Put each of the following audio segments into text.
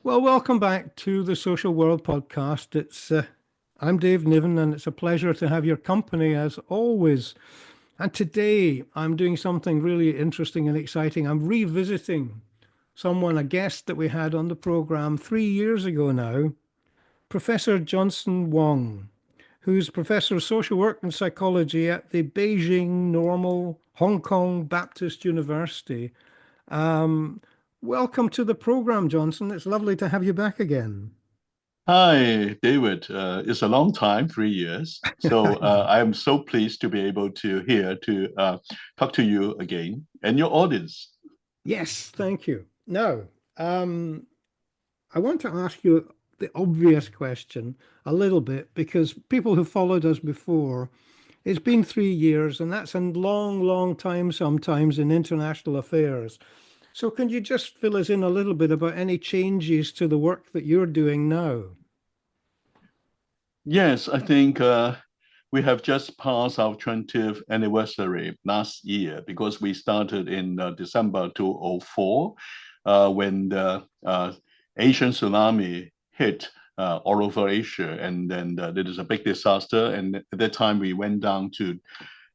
Well, welcome back to the Social World podcast. I'm Dave Niven, and it's a pleasure to have your company as always. And today I'm doing something really interesting and exciting. I'm revisiting a guest that we had on the program 3 years ago now, Professor Johnston Wong, who's Professor of Social Work and Psychology at the Beijing Normal Hong Kong Baptist University. Um, Welcome to the program, Johnson. It's lovely to have you back again. Hi, David. It's a long time, 3 years. So I am so pleased to be able to here to talk to you again and your audience. Yes, thank you. Now, um, I want to ask you the obvious question a little bit because people who followed us before, it's been 3 years, and that's a long, long time sometimes in international affairs. So, can you just fill us in a little bit about any changes to the work that you're doing now? Yes, I think we have just passed our 20th anniversary last year because we started in December 2004 when the Asian tsunami hit all over Asia. And then there was a big disaster. And at that time, we went down to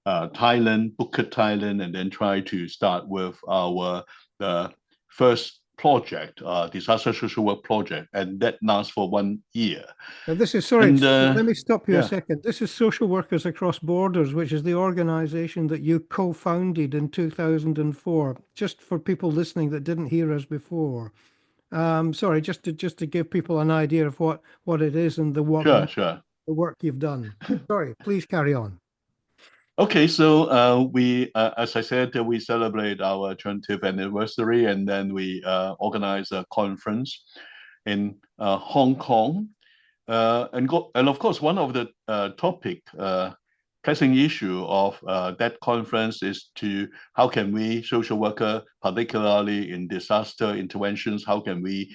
Thailand, Phuket, Thailand, and then try to start with our the first project, disaster social work project, and that lasts for 1 year. Now, this is, sorry, And let me stop you a yeah, second. This is Social Workers Across Borders, which is the organization that you co-founded in 2004. Just for people listening that didn't hear us before. Sorry, just to give people an idea of what it is and sure, sure. the work you've done. Sorry, please carry on. Okay, so as I said, we celebrate our 20th anniversary, and then we organize a conference in Hong Kong. And of course, one of the pressing issue of that conference is to how can we social worker, particularly in disaster interventions, how can we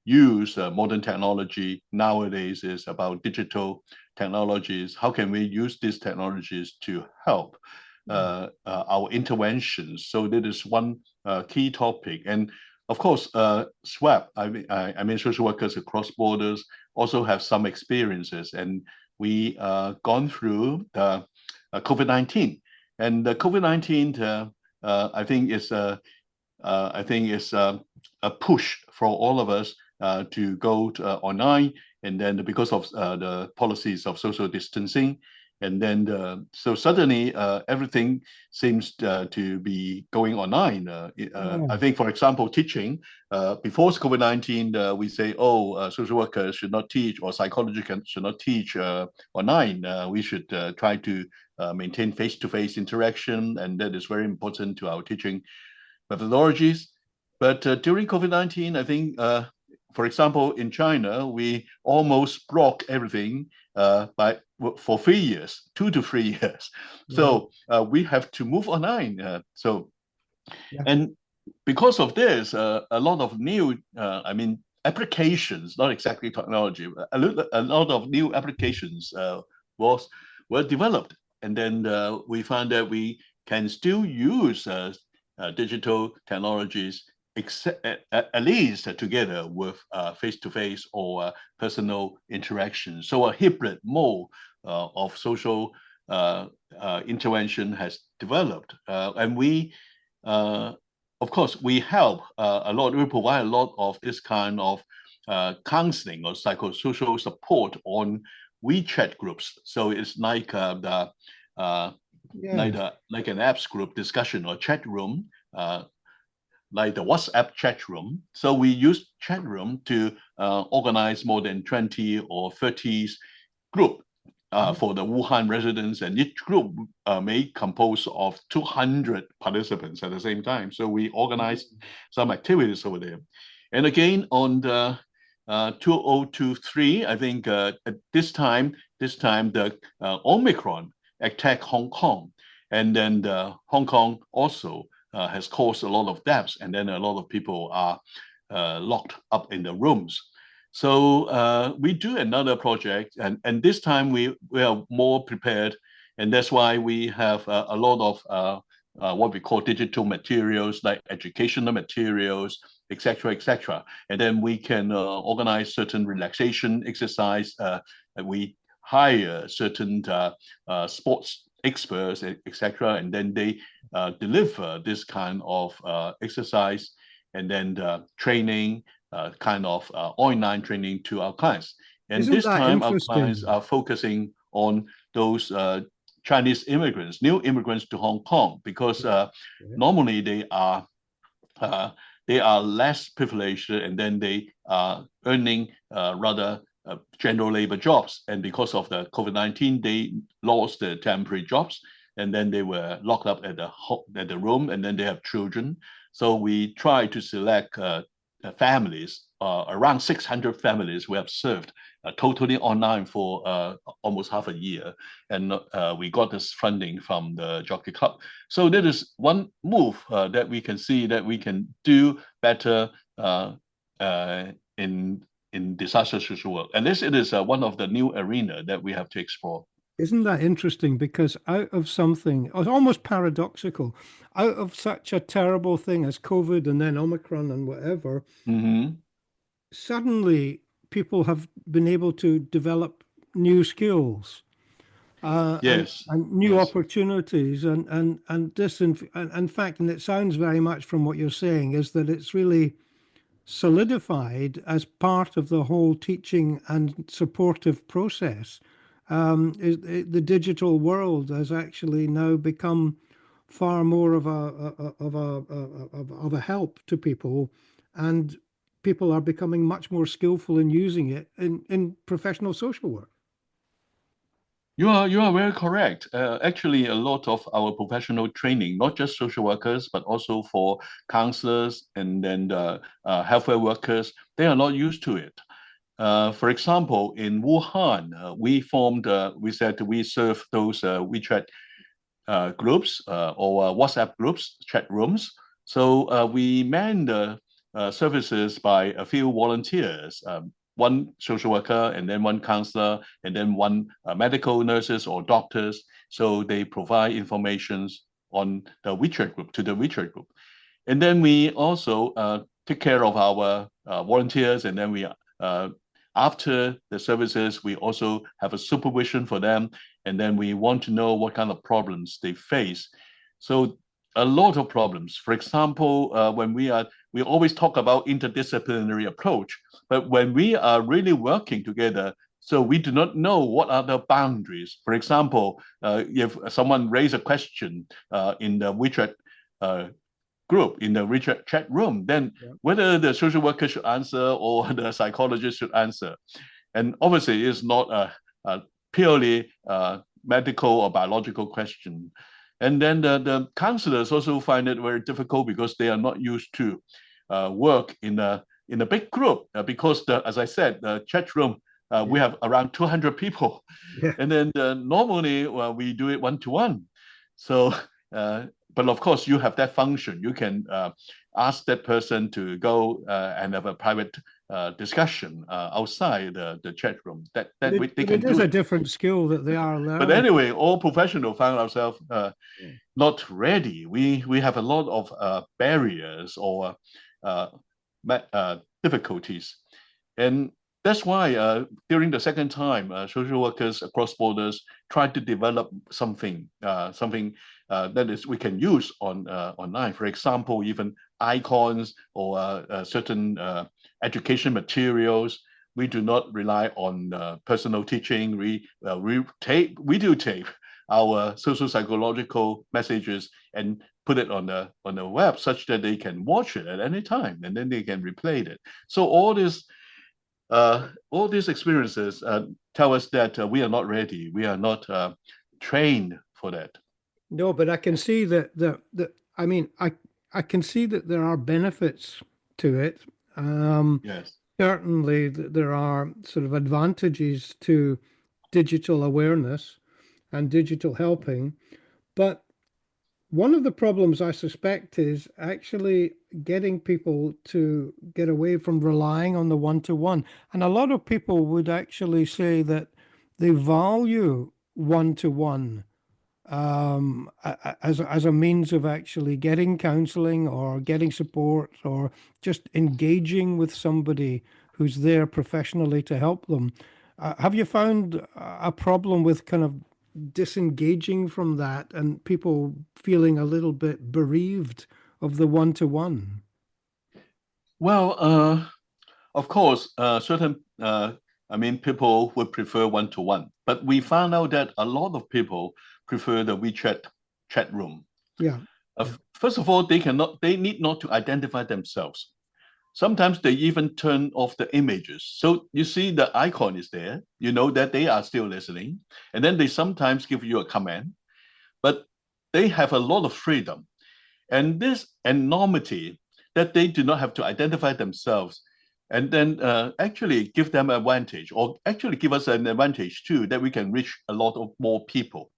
use modern technology nowadays is about digital technologies. How can we use these technologies to help our interventions? So that is one key topic. And of course, SWAB, I mean, social workers across borders also have some experiences, and we gone through the COVID-19, and the COVID-19, I think is a push for all of us to go to, online, and then because of the policies of social distancing, and then so suddenly everything seems to be going online. I Yeah. think, for example, teaching before COVID-19, we say, oh, social workers should not teach, or should not teach online. We should try to maintain face-to-face interaction, and that is very important to our teaching methodologies. But during COVID-19, I think, for example, in China, we almost blocked everything for 3 years, 2 to 3 years. Right. So we have to move online. Yeah. And because of this, a lot of new, applications, not exactly technology, but a lot of new applications was were developed. And then we found that we can still use digital technologies, at least together with face-to-face or personal interaction. So a hybrid mode of social intervention has developed, and we uh, of course, we help a lot. We provide a lot of this kind of counseling or psychosocial support on WeChat groups. So it's like uh, Yeah. like an apps group discussion or chat room, like the WhatsApp chat room. So we use chat room to organize more than 20 or 30 group for the Wuhan residents, and each group may compose of 200 participants at the same time. So we organize some activities over there. And again, on the 2023, I think at this time the Omicron attacked Hong Kong, and then Hong Kong also has caused a lot of deaths, and then a lot of people are locked up in the rooms. So we do another project, and this time we are more prepared, and that's why we have a lot of what we call digital materials, like educational materials, etc., etc. And then we can organize certain relaxation exercise. And we hire certain sports experts, etc., and then they deliver this kind of exercise and then training, kind of online training to our clients. And Isn't this that time, our clients interesting? are focusing on those Chinese immigrants, new immigrants to Hong Kong, because Yeah. normally uh, they are less privileged, and then they are earning rather general labor jobs. And because of the COVID-19, they lost their temporary jobs, and then they were locked up at the room, and then they have children. So we try to select families, around 600 families we have served, totally online for almost half a year. And we got this funding from the Jockey Club. So that is one move that we can see that we can do better in disaster social work. And this it is one of the new arena that we have to explore. Isn't that interesting? Because out of something, it's almost paradoxical, out of such a terrible thing as COVID and then Omicron and whatever, Mm-hmm. suddenly people have been able to develop new skills Yes, and new yes. opportunities. And this, in fact, and it sounds very much from what you're saying, is that it's really solidified as part of the whole teaching and supportive process. The digital world has actually now become far more of a help to people, and people are becoming much more skillful in using it in professional social work. You are very correct. Actually, a lot of our professional training, not just social workers, but also for counselors and then the healthcare workers, they are not used to it. For example, in Wuhan, we said we serve those WeChat groups or WhatsApp groups, chat rooms. So we man the services by a few volunteers, one social worker, and then one counselor, and then one medical nurses or doctors. So they provide informations on the WeChat group to the WeChat group. And then we also take care of our volunteers, and then we after the services, we also have a supervision for them, and then we want to know what kind of problems they face. So a lot of problems. For example, when we always talk about interdisciplinary approach, but when we are really working together, so we do not know what are the boundaries. For example, if someone raise a question in the WeChat group, in the WeChat chat room, then Yeah. whether the social worker should answer or the psychologist should answer. And obviously, it's not a purely medical or biological question. And then the counselors also find it very difficult because they are not used to work in a big group because as I said, the chat room we Yeah. have around 200 people, Yeah. and then normally we do it one to one. So, but of course, you have that function. You can ask that person to go and have a private discussion outside the chat room. They But can it is do a it. different skill that they are But learning. anyway, all professionals found ourselves Yeah. not ready. We have a lot of barriers or uh, difficulties, and that's why during the second time, social workers across borders tried to develop something that is we can use on online. For example, even icons or certain education materials. We do not rely on personal teaching. We do tape our social psychological messages and put it on the web such that they can watch it at any time, and then they can replay it. So all these experiences tell us that we are not ready. We are not trained for that. No, but I can see that I mean I can see that there are benefits to it. Yes. Certainly there are sort of advantages to digital awareness and digital helping, but one of the problems I suspect is actually getting people to get away from relying on the one-to-one. And a lot of people would actually say that they value one-to-one as a means of actually getting counseling or getting support or just engaging with somebody who's there professionally to help them. Have you found a problem with kind of disengaging from that and people feeling a little bit bereaved of the one-to-one? Well, of course, I mean, people would prefer one-to-one, but we found out that a lot of people prefer the WeChat chat room. Yeah. Yeah. First of all, they need not to identify themselves. Sometimes they even turn off the images. So you see the icon is there, you know that they are still listening. And then they sometimes give you a comment, but they have a lot of freedom. And this enormity that they do not have to identify themselves and then actually give them advantage or actually give us an advantage too, that we can reach a lot of more people.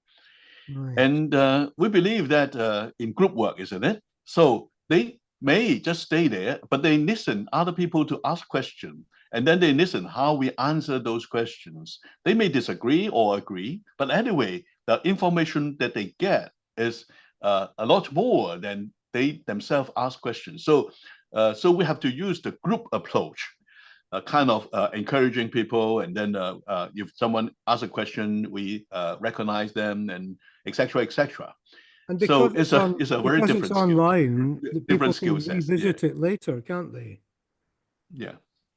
Right. And we believe that in group work, isn't it? So they may just stay there, but they listen other people to ask questions. And then they listen how we answer those questions. They may disagree or agree, but anyway, the information that they get is a lot more than they themselves ask questions. So we have to use the group approach, kind of encouraging people, and then if someone asks a question, we recognize them, and etc. etc. And So because it's on it's a very because it's different skill, online, the people different skill can sets. Yeah, revisit it later, can't they? yeah.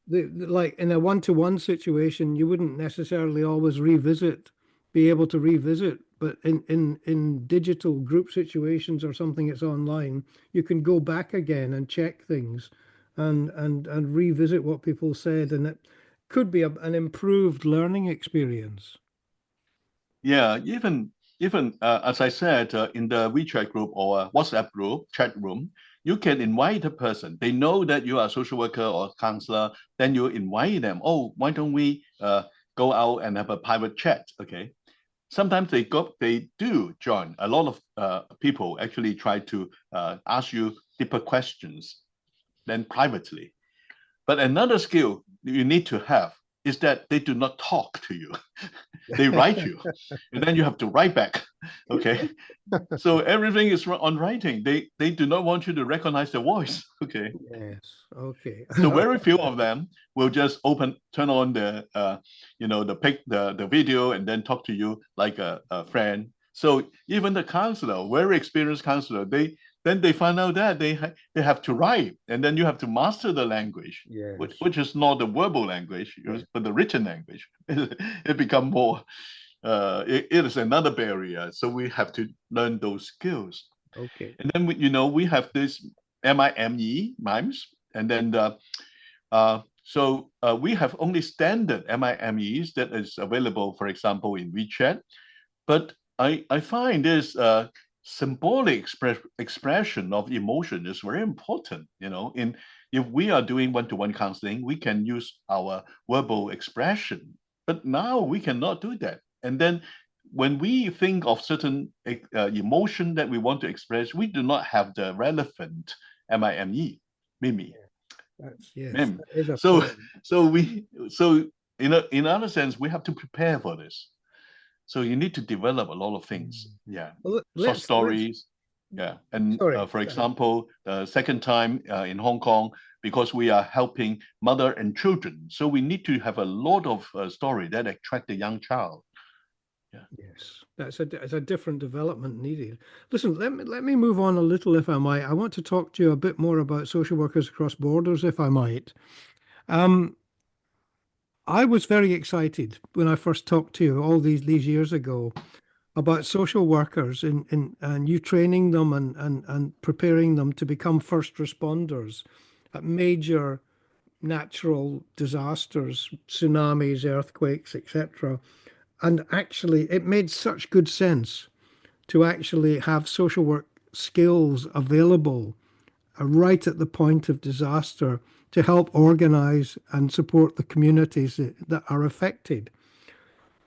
Like in a one-to-one situation, you wouldn't necessarily always be able to revisit, but in digital group situations or something that's online, you can go back again and check things and revisit what people said, and it could be an improved learning experience. Yeah, even as I said, in the WeChat group or WhatsApp group chat room, you can invite a person. They know that you are a social worker or counselor. Then you invite them. Oh, why don't we go out and have a private chat? Okay. Sometimes they do join. A lot of people actually try to ask you deeper questions than privately. But another skill you need to have is that they do not talk to you. They write you, and then you have to write back. Okay, so everything is on writing. They do not want you to recognize the voice. Okay, Yes. Okay. so very few of them will just turn on the the video and then talk to you like a friend. So even the counselor, very experienced counselor, they find out that they have to write, and then you have to master the language, Yes. which is not the verbal language, Yeah. but the written language. It become more. It is another barrier, so we have to learn those skills. Okay. And then we have this mimes, and then we have only standard mimes that is available, for example, in WeChat. But I find this symbolic expression of emotion is very important. In if we are doing one-to-one counseling, we can use our verbal expression, but now we cannot do that. And then when we think of certain emotion that we want to express, we do not have the relevant mimi, Yes, meme. that is a So point. so in other sense, we have to prepare for this. So you need to develop a lot of things. Mm. Yeah, Well, short let's stories. Yeah, and sorry. for Go ahead. example, the second time in Hong Kong, because we are helping mother and children, so we need to have a lot of story that attract the young child. Yeah. Yes, it's a different development needed. Listen, let me move on a little, if I might. I want to talk to you a bit more about social workers across borders, if I might. Um, I was very excited when I first talked to you all these years ago about social workers and you training them and preparing them to become first responders at major natural disasters, tsunamis, earthquakes, etc. And actually, it made such good sense to actually have social work skills available right at the point of disaster to help organize and support the communities that are affected.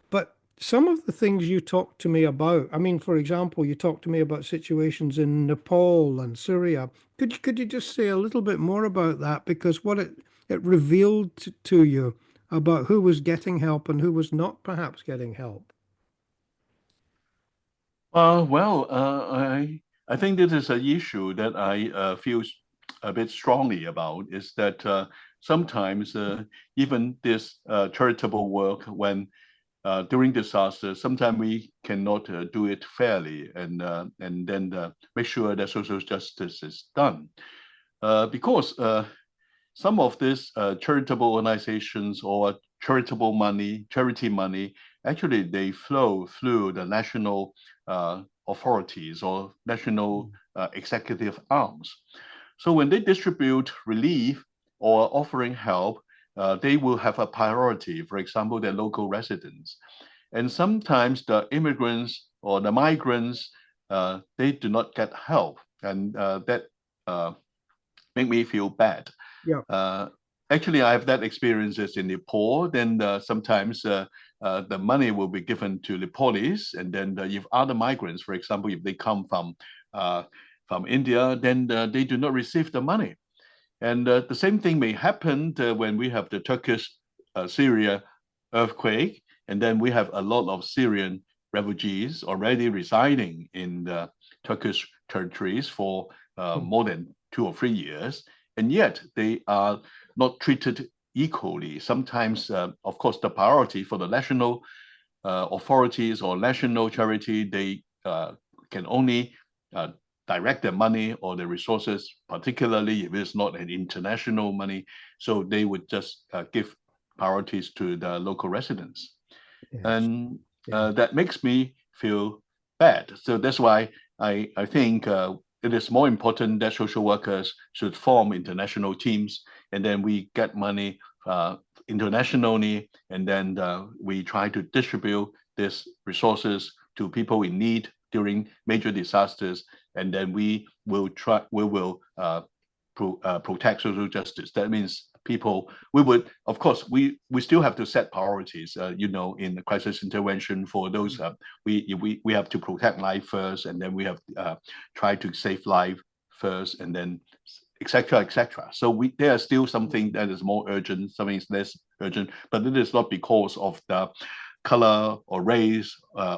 But some of the things you talked to me about, I mean, for example, you talked to me about situations in Nepal and Syria. Could you just say a little bit more about that? Because what it revealed to you about who was getting help and who was not perhaps getting help. I think this is an issue that I feel a bit strongly about is that sometimes even this charitable work when during disaster, sometimes we cannot do it fairly and then make sure that social justice is done. Because some of these charitable organizations or charitable money, charity money, actually they flow through the national authorities or national executive arms. So when they distribute relief or offering help, they will have a priority, for example, their local residents. And sometimes the immigrants or the migrants, they do not get help. And that make me feel bad. Yeah. Uh, Actually, I have that experiences in Nepal. Then sometimes the money will be given to the police, and then if other migrants, for example, if they come from India, then they do not receive the money. And the same thing may happen when we have the Turkish Syria earthquake, and then we have a lot of Syrian refugees already residing in the Turkish territories for more than 2 or 3 years, and yet they are not treated equally. Sometimes, of course, the priority for the national authorities or national charity, they can only direct their money or the resources, particularly if it's not an international money. So they would just give priorities to the local residents. Yes. And Yeah. that makes me feel bad. So that's why I think it is more important that social workers should form international teams, and then we get money internationally, and then we try to distribute these resources to people in need during major disasters, and then we will protect social justice. That means people we would of course we still have to set priorities in the crisis intervention for those we have to protect life first, and then we have try to save life first, and then etc etc. So there are still something that is more urgent, something is less urgent, but it is not because of the color or race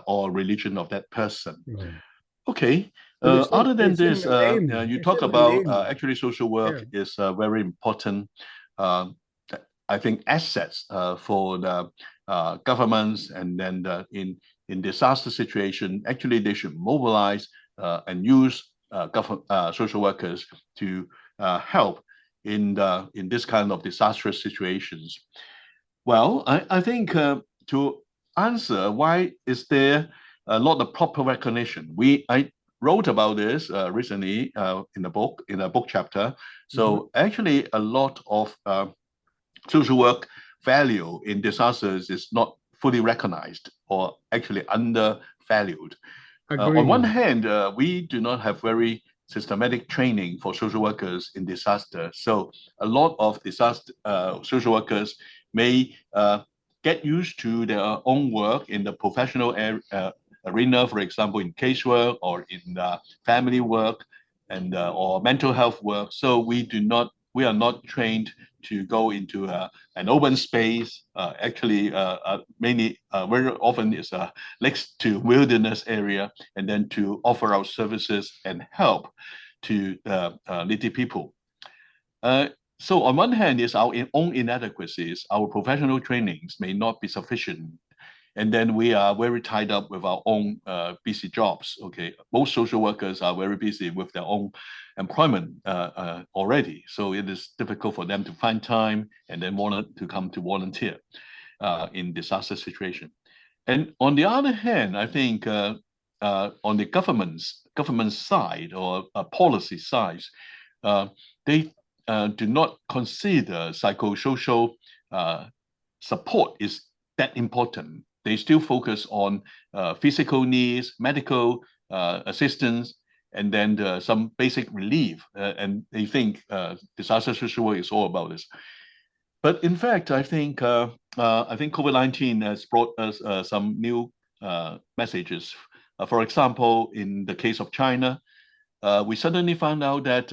or religion of that person. No. Okay. But Other than it's in this, the name. you It's talk in the about name. actually social work Yeah. is very important. Uh, I think assets for the governments, and then in disaster situation, actually they should mobilize and use social workers to help in this kind of disastrous situations. Well, I think to answer why is there not a proper recognition, I wrote about this recently in a book chapter. Mhm. So actually, a lot of social work value in disasters is not fully recognized or actually undervalued. On one Agreed. hand, we do not have very systematic training for social workers in disaster. So a lot of disaster social workers may get used to their own work in the professional arena, for example, in casework or in family work and or mental health work. So we are not trained to go into an open space. Actually, mainly very often is next to wilderness area, and then to offer our services and help to needy people. Uh, so on one hand is our own inadequacies, our professional trainings may not be sufficient, and then we are very tied up with our own busy jobs. Okay, most social workers are very busy with their own employment already, so it is difficult for them to find time and then want to come to volunteer in disaster situation. And on the other hand, I think on the government side or policy side, uh, they do not consider psychosocial support is that important. They still focus on physical needs, medical assistance, and then some basic relief. And they think disaster social work is all about this. But in fact, I think COVID-19 has brought us some new messages. For example, in the case of China, we suddenly found out that,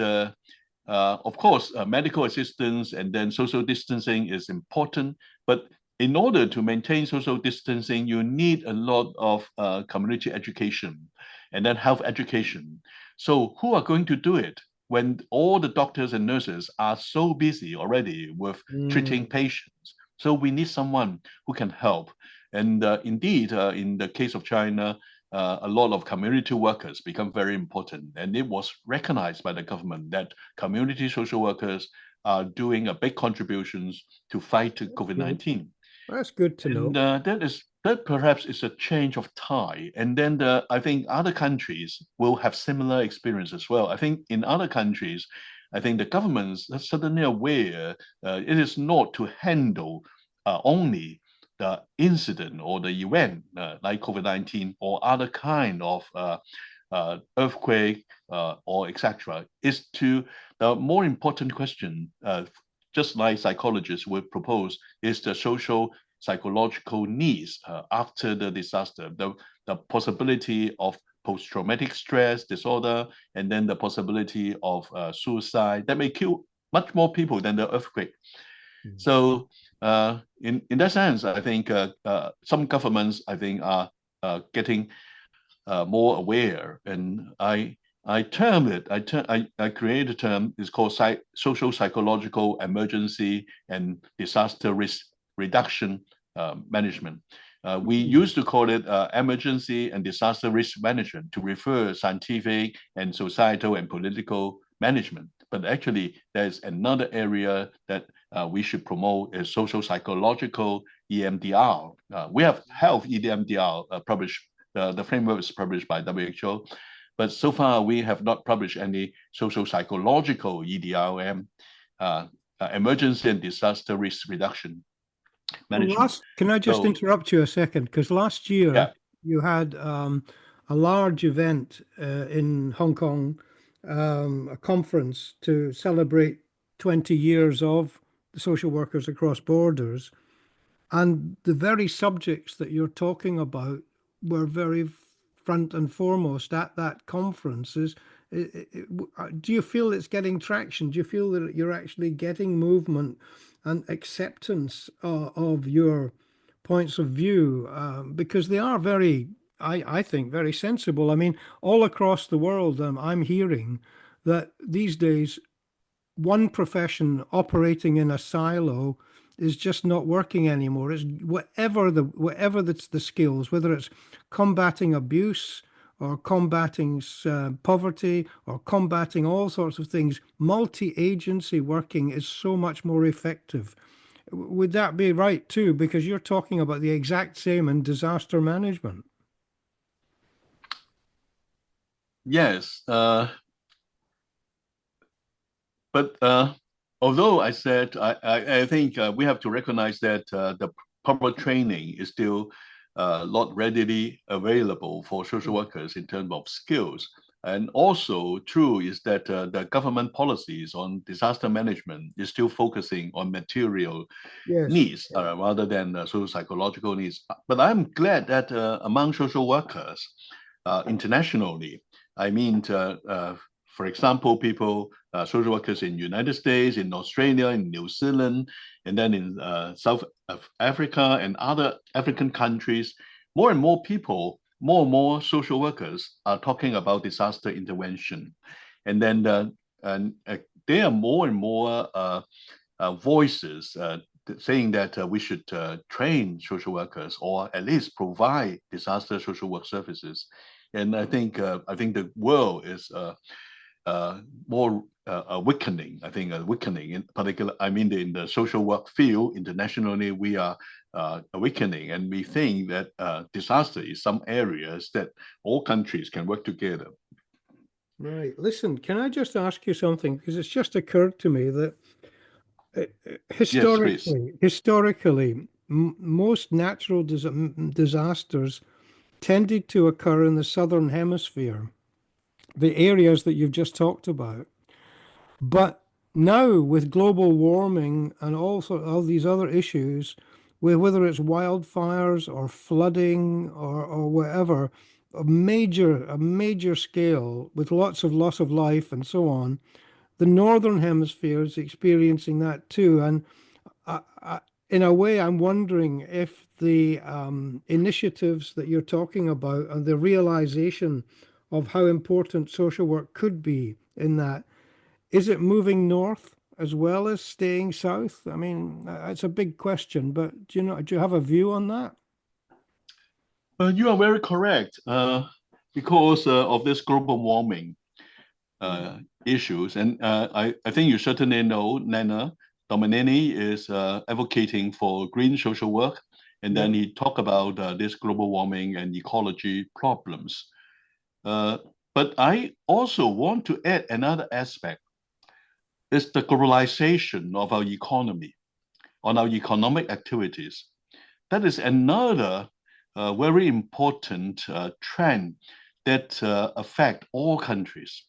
of course, medical assistance and then social distancing is important. But in order to maintain social distancing, you need a lot of community education. and then health education. So who are going to do it when all the doctors and nurses are so busy already with treating patients? So we need someone who can help. And indeed, in the case of China, a lot of community workers become very important. And it was recognized by the government that community social workers are doing a big contributions to fight COVID-19. That's good to know. And that perhaps is a change of tide. And then I think other countries will have similar experience as well. I think in other countries, I think the governments are suddenly aware it is not to handle only the incident or the event like COVID-19 or other kind of earthquake or etc. Is to the more important question, just like psychologists would propose, is the social psychological needs after the disaster, the possibility of post-traumatic stress disorder, and then the possibility of suicide that may kill much more people than the earthquake. So in that sense, I think some governments, I think, are getting more aware, and I term it. I created a term. It's called social psychological emergency and disaster risk reduction management. We used to call it emergency and disaster risk management to refer scientific and societal and political management. But actually, there's another area that we should promote is social psychological EMDR. We have health EMDR published. The framework is published by WHO, but so far we have not published any social psychological EDRM, emergency and disaster risk reduction management. Can I just interrupt you a second? Because last year you had a large event in Hong Kong, a conference to celebrate 20 years of the social workers across borders. And the very subjects that you're talking about were very front and foremost at that conference. Do you feel it's getting traction? Do you feel that you're actually getting movement and acceptance of your points of view? Because they are very, I think, very sensible. I mean, all across the world, I'm hearing that these days, one profession operating in a silo is just not working anymore. It's whatever the skills, whether it's combating abuse or combating poverty or combating all sorts of things, multi-agency working is so much more effective. Would that be right too? Because you're talking about the exact same in disaster management. Yes, but although I said I think we have to recognize that the proper training is still not readily available for social workers in terms of skills. And also true is that the government policies on disaster management is still focusing on material needs rather than social psychological needs. But I'm glad that among social workers internationally, I mean, for example, social workers in United States, in Australia, in New Zealand, and then in South Africa and other African countries, more and more people, more and more social workers are talking about disaster intervention. And then there are more and more voices saying that we should train social workers or at least provide disaster social work services. And I think the world is more awakening. I think awakening in particular. I mean, in the social work field internationally, we are awakening, and we think that disaster is some areas that all countries can work together. Right. Listen, can I just ask you something? Because it's just occurred to me that historically, most natural disasters tended to occur in the southern hemisphere, the areas that you've just talked about. But now with global warming and also all these other issues, whether it's wildfires or flooding or whatever, a major scale with lots of loss of life and so on, the northern hemisphere is experiencing that too. And in a way, I'm wondering if the initiatives that you're talking about and the realization of how important social work could be in that. Is it moving north as well as staying south? I mean, it's a big question, but do you have a view on that? You are very correct. Because of this global warming issues, and I think you certainly know Nana Dominini is advocating for green social work, and Yeah. then he talked about this global warming and ecology problems. Uh, but I also want to add another aspect is the globalization of our economy, on our economic activities. That is another very important trend that affect all countries.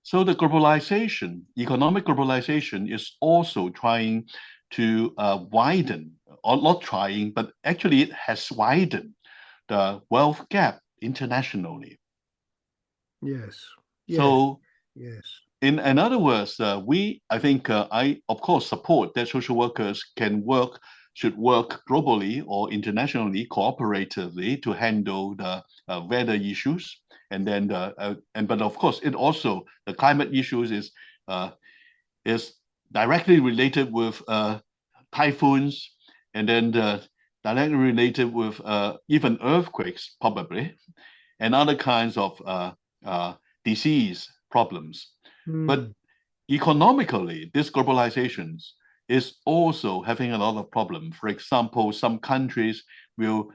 So the globalization, economic globalization is also trying to widen, or not trying, but actually it has widened the wealth gap internationally. Yes. Yes. So Yes. in other words, I think I, of course, support that social workers should work globally or internationally, cooperatively to handle the weather issues. And then, but of course, it also, the climate issues uh, is directly related with typhoons, and then directly related with even earthquakes, probably, and other kinds of disease problems. But Hmm. economically, this globalization is also having a lot of problems. For example, some countries will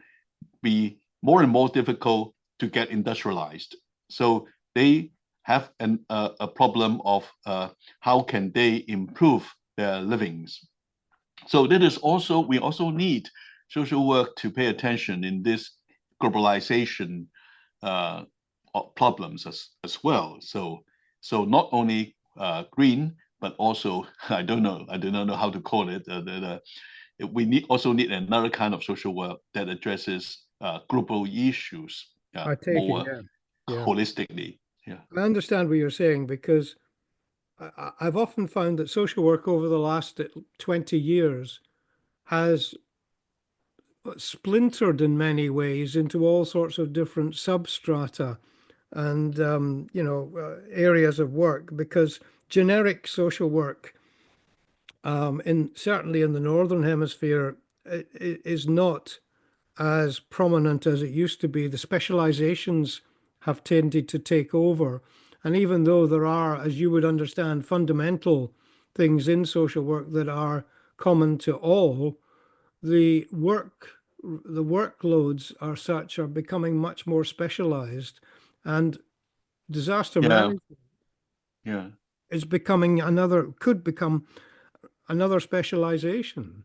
be more and more difficult to get industrialized. So they have a problem of how can they improve their livings. So that is also, we also need social work to pay attention in this globalization uh, problems as well. So not only green, but also I do not know how to call it. We also need another kind of social work that addresses global issues I take it. more Yeah. Yeah. holistically. Yeah. I understand what you're saying because I've often found that social work over the last 20 years has splintered in many ways into all sorts of different substrata and areas of work because generic social work in certainly in the northern hemisphere is not as prominent as it used to be. The specializations have tended to take over, and even though there are, as you would understand, fundamental things in social work that are common to all, the workloads are becoming much more specialized, and disaster Yeah. management Yeah. is could become another specialization.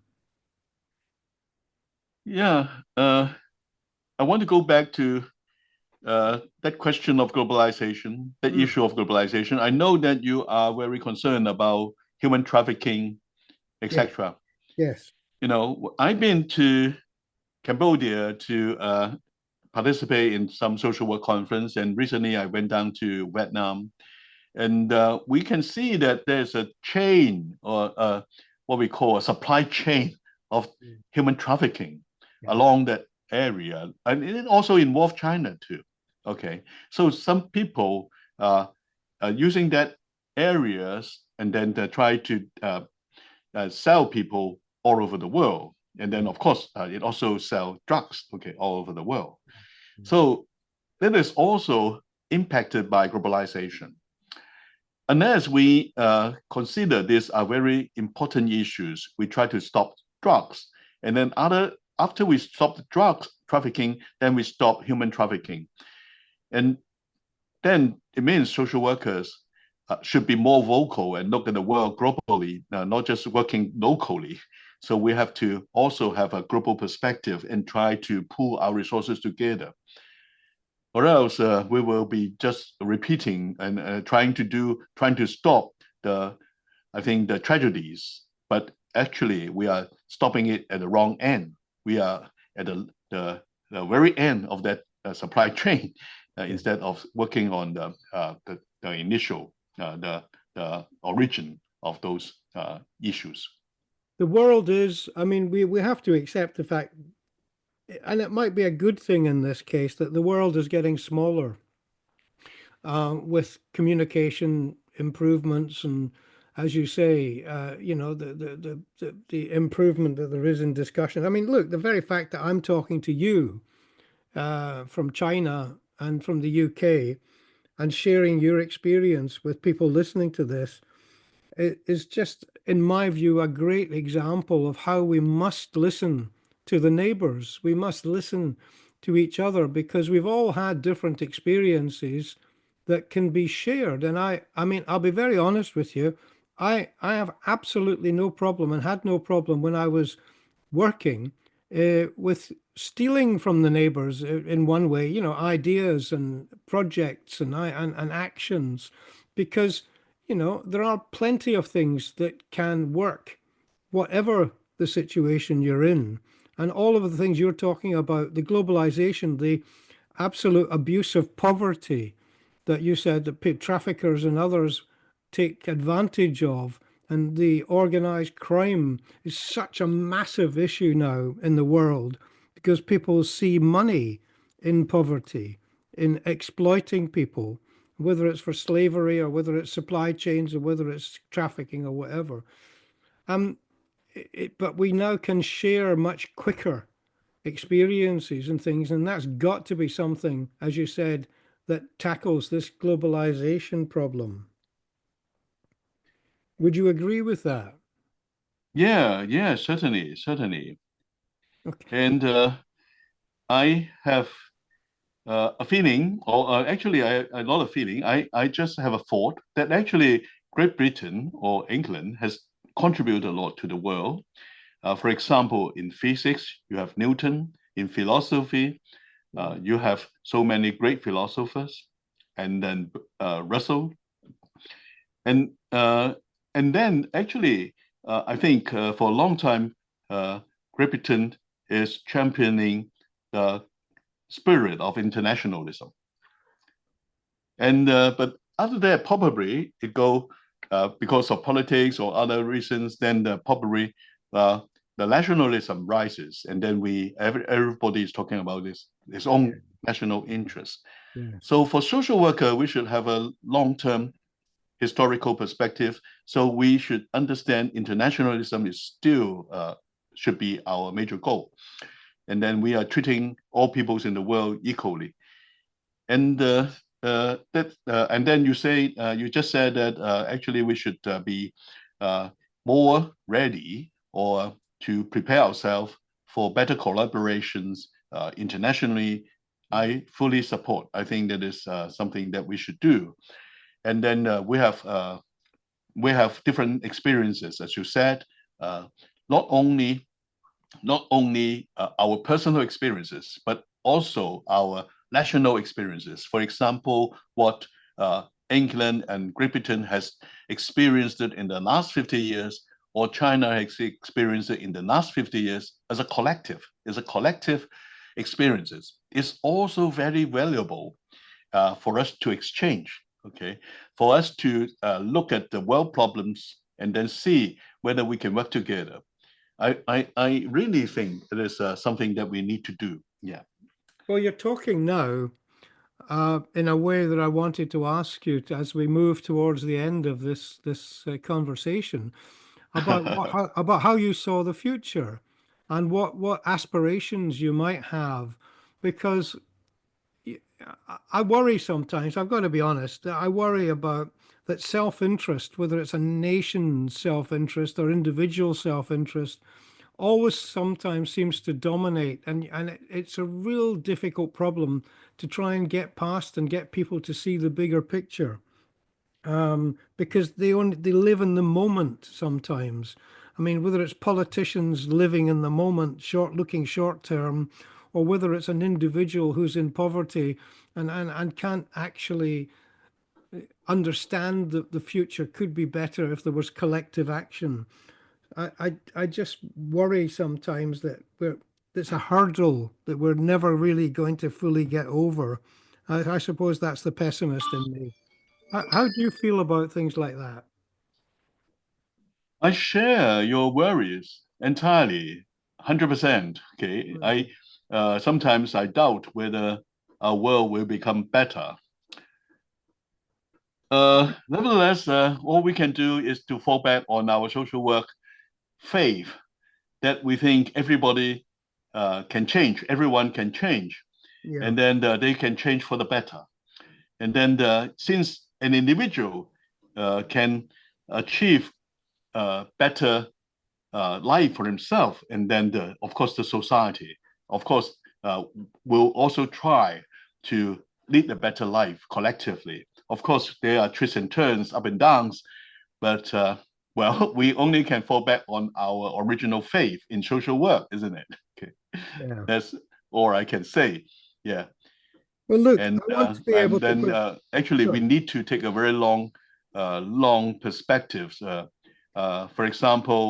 Yeah. I want to go back to that question of globalization, that Mm, issue of globalization. I know that you are very concerned about human trafficking, yeah, etc. yes, You know, I've been to Cambodia to participate in some social work conference, and recently I went down to Vietnam, and we can see that there's a chain or what we call a supply chain of mm, human trafficking yeah, along that area, and it also involves China too. Okay, so some people are using that areas and then they try to sell people all over the world, and then yeah, of course it also sell drugs, okay, all over the world. mm, So that is also impacted by globalization. Unless we consider these are very important issues, we try to stop drugs, and then after we stop the drugs trafficking, then we stop human trafficking, and then it means social workers should be more vocal and look at the world globally, not just working locally. So we have to also have a global perspective and try to pool our resources together, or else we will be just repeating and trying to stop the, I think, the tragedies. But actually, we are stopping it at the wrong end. We are at the very end of that supply chain yeah. instead of working on the initial, the origin of those issues. The world is, I mean, we have to accept the fact, and it might be a good thing in this case, that the world is getting smaller. with communication improvements and, as you say, the improvement that there is in discussion. I mean, look, the very fact that I'm talking to you from China and from the UK and sharing your experience with people listening to this is just, in my view, a great example of how we must listen to the neighbors. We must listen to each other because we've all had different experiences that can be shared. And I mean, I'll be very honest with you. I have absolutely no problem and had no problem when I was working with stealing from the neighbors in one way, ideas and projects and actions, because there are plenty of things that can work, whatever the situation you're in. And all of the things you're talking about, the globalization, the absolute abuse of poverty that you said that traffickers and others take advantage of, and the organized crime is such a massive issue now in the world because people see money in poverty, in exploiting people, whether it's for slavery or whether it's supply chains or whether it's trafficking or whatever. But we now can share much quicker experiences and things, and that's got to be something, as you said, that tackles this globalization problem. Would you agree with that? Yeah, certainly. Okay. And I have a feeling, or actually, not a feeling. I just have a thought that actually Great Britain or England has contributed a lot to the world. For example, in physics, you have Newton. In philosophy, you have so many great philosophers, and then Russell, and then actually, I think for a long time, Great Britain is championing the spirit of internationalism. And but after that, probably it go because of politics or other reasons. Then probably uh, the nationalism rises, and then everybody is talking about his own national interest. Yes. So for social worker, we should have a long-term historical perspective. So we should understand internationalism is still should be our major goal, and then we are treating all peoples in the world equally. And and then you just said that actually we should be more ready or to prepare ourselves for better collaborations internationally. I fully support. I think that is something that we should do. And then we have different experiences, as you said. Uh, not only our personal experiences, but also our national experiences. For example, what England and Great Britain has experienced it in the last 50 years, or China has experienced it in the last 50 years as a collective, experiences. It's also very valuable for us to exchange, okay? For us to look at the world problems and then see whether we can work together. I really think it is something that we need to do. Yeah. Well, you're talking now in a way that I wanted to ask you as we move towards the end of this conversation about about how you saw the future and what aspirations you might have, because I worry sometimes. I've got to be honest. I worry about that self-interest, whether it's a nation's self-interest or individual self-interest, always sometimes seems to dominate, and it's a real difficult problem to try and get past and get people to see the bigger picture, because they live in the moment sometimes. I mean, whether it's politicians living in the moment, looking short term, or whether it's an individual who's in poverty and can't actually understand that the future could be better if there was collective action. I just worry sometimes that it's a hurdle that we're never really going to fully get over. I suppose that's the pessimist in me. How do you feel about things like that? I share your worries entirely, 100%. Okay. Mm. I sometimes I doubt whether our world will become better. Nevertheless, all we can do is to fall back on our social work faith that we think everybody can change, everyone can change, Yeah. and then they can change for the better. And then since an individual can achieve better life for himself, and then of course the society, of course, will also try to lead a better life collectively. Of course, there are twists and turns, up and downs, but well, we only can fall back on our original faith in social work, isn't it? Okay, Yeah. that's all I can say. Yeah, Well, look, and I want to be able and to then put. actually we Sorry. need to take a very long perspectives. For example,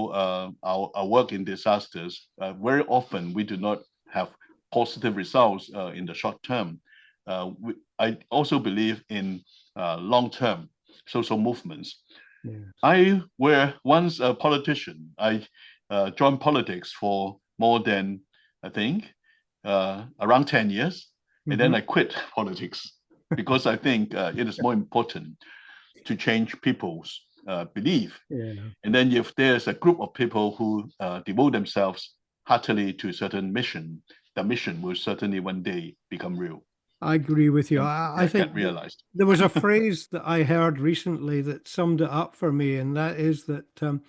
our work in disasters, very often we do not have positive results in the short term. I also believe in long-term social movements. Yes. I were once a politician. I joined politics for more than, I think, around 10 years. And then Hmm. I quit politics because I think it is more important to change people's belief. Yeah. And then if there's a group of people who devote themselves heartily to a certain mission, the mission will certainly one day become real I agree with you. and I yeah, get think that realized. there was a phrase that I heard recently that summed it up for me, and that is that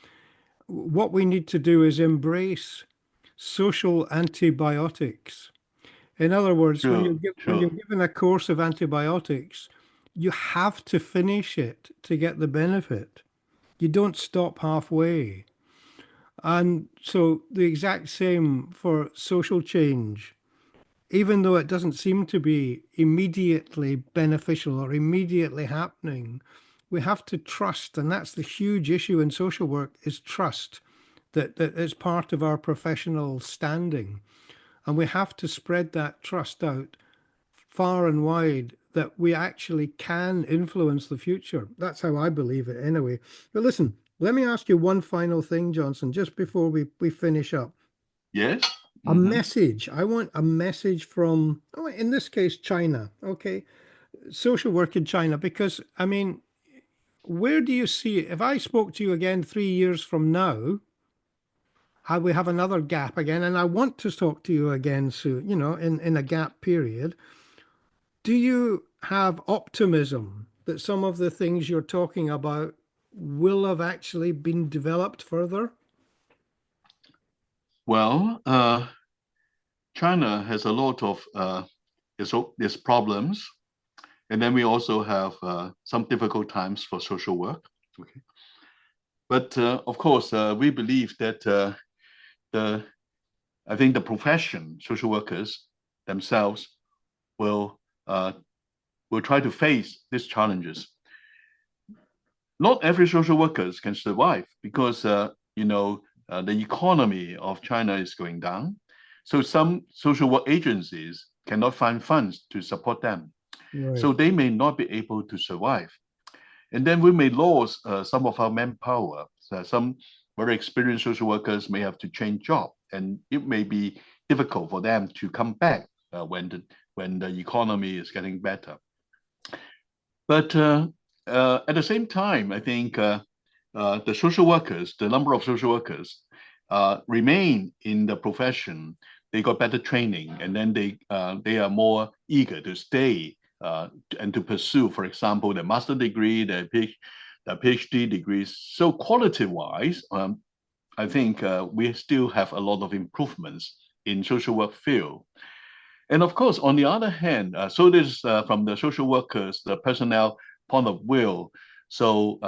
what we need to do is embrace social antibiotics. In other words, Sure, when you're sure. given a course of antibiotics, you have to finish it to get the benefit. You don't stop halfway. And so the exact same for social change. Even though it doesn't seem to be immediately beneficial or immediately happening, we have to trust, and that's the huge issue in social work is trust, that is part of our professional standing. And we have to spread that trust out far and wide that we actually can influence the future. That's how I believe it anyway. But listen, let me ask you one final thing, Johnson, just before we finish up. Yes. A Mm-hmm. message. I want a message from, oh, in this case, China. Okay. Social work in China, because I mean, where do you see it? If I spoke to you again 3 years from now, I we have another gap again, and I want to talk to you again soon, in a gap period. Do you have optimism that some of the things you're talking about will have actually been developed further? Well, China has a lot of its problems, and then we also have some difficult times for social work. Okay, but of course, we believe that the I think the profession, social workers themselves, will uh, will try to face these challenges. Not every social workers can survive because the economy of China is going down. So some social work agencies cannot find funds to support them. Right. So they may not be able to survive. And then we may lose some of our manpower. So some very experienced social workers may have to change job, and it may be difficult for them to come back when the economy is getting better. But at the same time, I think the social workers, the number of social workers remain in the profession. They got better training, and then they are more eager to stay and to pursue, for example, the master degree, the PhD degrees. So quality-wise, I think we still have a lot of improvements in social work field. And of course, on the other hand, so this from the social workers, the personnel point of view. So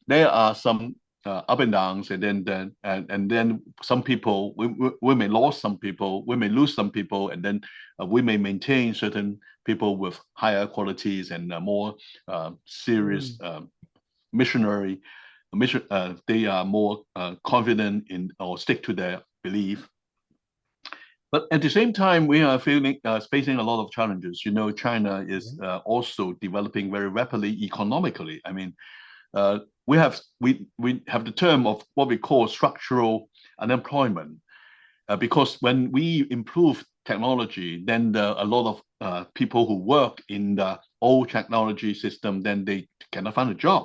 there are some up and downs, and then some people we may lose some people, we may lose some people, and then we may maintain certain people with higher qualities and more serious Mm. missionary mission. They are more confident in or stick to their belief, but at the same time, we are facing a lot of challenges. You know, China is also developing very rapidly economically. I mean, uh, we have the term of what we call structural unemployment, because when we improve technology, then a lot of people who work in the old technology system, then they cannot find a job.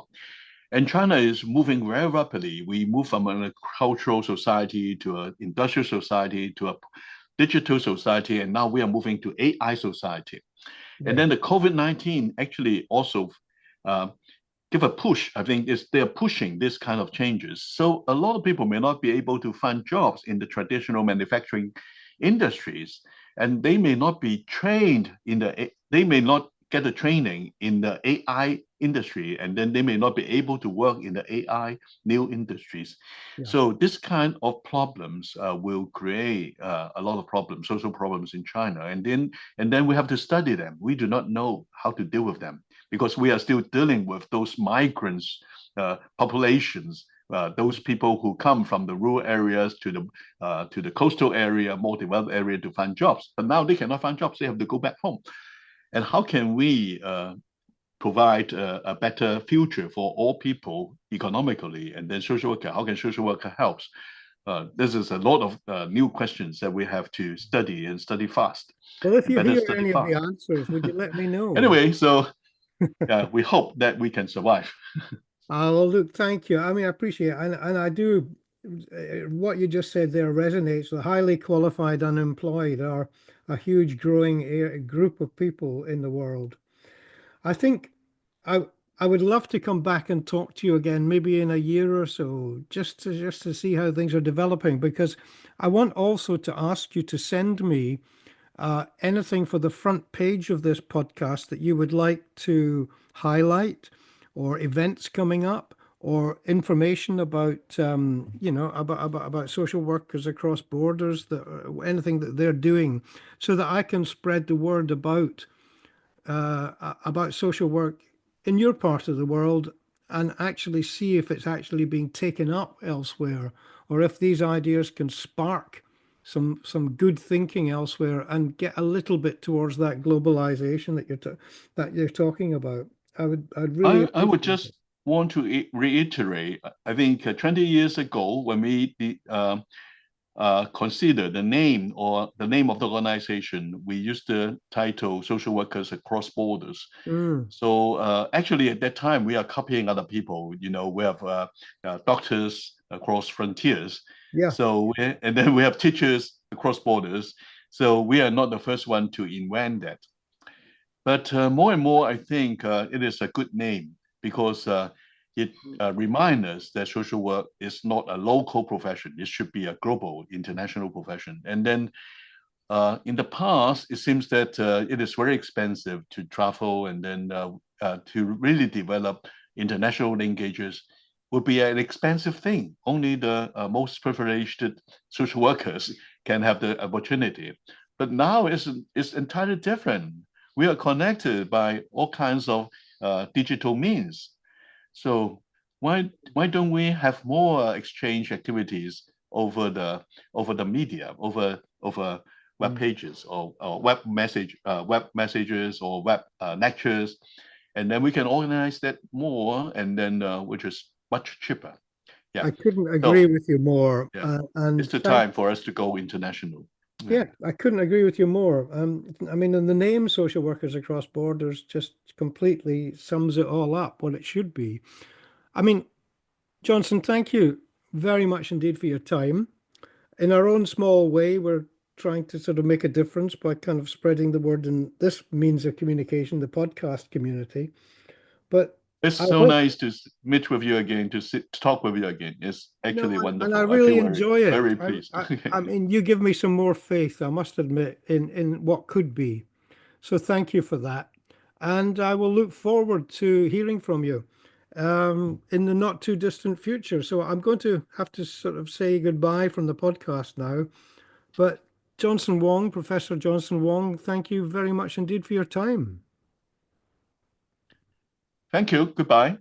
And China is moving very rapidly. We move from an agricultural society to an industrial society to a digital society, and now we are moving to AI society. And then the COVID-19 actually also give a push. I think they're pushing this kind of changes. So a lot of people may not be able to find jobs in the traditional manufacturing industries, and they may not be trained they may not get the training in the AI industry, and then they may not be able to work in the AI new industries. Yeah. So this kind of problems will create a lot of problems, social problems in China, and then we have to study them. We do not know how to deal with them because we are still dealing with those migrants populations. Those people who come from the rural areas to the coastal area, more developed area to find jobs, but now they cannot find jobs. They have to go back home. And how can we provide a better future for all people economically? And then social worker, how can social worker help? This is a lot of new questions that we have to study and study fast. Well, if you hear study any fast. of the answers, would you let me know? Anyway, so we hope that we can survive. Well, look, thank you. I mean, I appreciate it. And I do, what you just said there resonates. The highly qualified unemployed are a huge growing group of people in the world. I think I would love to come back and talk to you again, maybe in a year or so, just to see how things are developing, because I want also to ask you to send me anything for the front page of this podcast that you would like to highlight, or events coming up, or information about about social workers across borders, that anything that they're doing, so that I can spread the word about social work in your part of the world, and actually see if it's actually being taken up elsewhere, or if these ideas can spark some good thinking elsewhere and get a little bit towards that globalization that you're talking about. I'd really I would appreciate just it. want to reiterate. I think 20 years ago, when we consider the name or the name of the organization, we used the title Social Workers Across Borders. So actually at that time, we are copying other people. We have doctors across frontiers. Yeah. So and then we have teachers across borders. So we are not the first one to invent that. But more and more, I think it is a good name because it reminds us that social work is not a local profession. It should be a global, international profession. And then in the past, it seems that it is very expensive to travel, and then to really develop international linkages would be an expensive thing. Only the most privileged social workers can have the opportunity. But now it's entirely different. We are connected by all kinds of digital means. So why don't we have more exchange activities over the media, over web pages or web messages or web lectures, and then we can organize that more, and then which is much cheaper. Yeah. I couldn't agree So with you more. yeah, And it's the time for us to go international. yeah, I couldn't agree with you more. I mean, and the name Social Workers Across Borders just completely sums it all up, what it should be. I mean, Johnston, thank you very much indeed for your time. In our own small way, we're trying to sort of make a difference by kind of spreading the word in this means of communication, the podcast community. But It's I so hope, nice to meet with you again, to talk with you again. It's no, actually and I wonderful. I really feel enjoy it. very pleased. I mean, you give me some more faith, I must admit, in what could be. So thank you for that. And I will look forward to hearing from you in the not too distant future. So I'm going to have to sort of say goodbye from the podcast now. But Johnston Wong, Professor Johnston Wong, thank you very much indeed for your time. Thank you. Goodbye.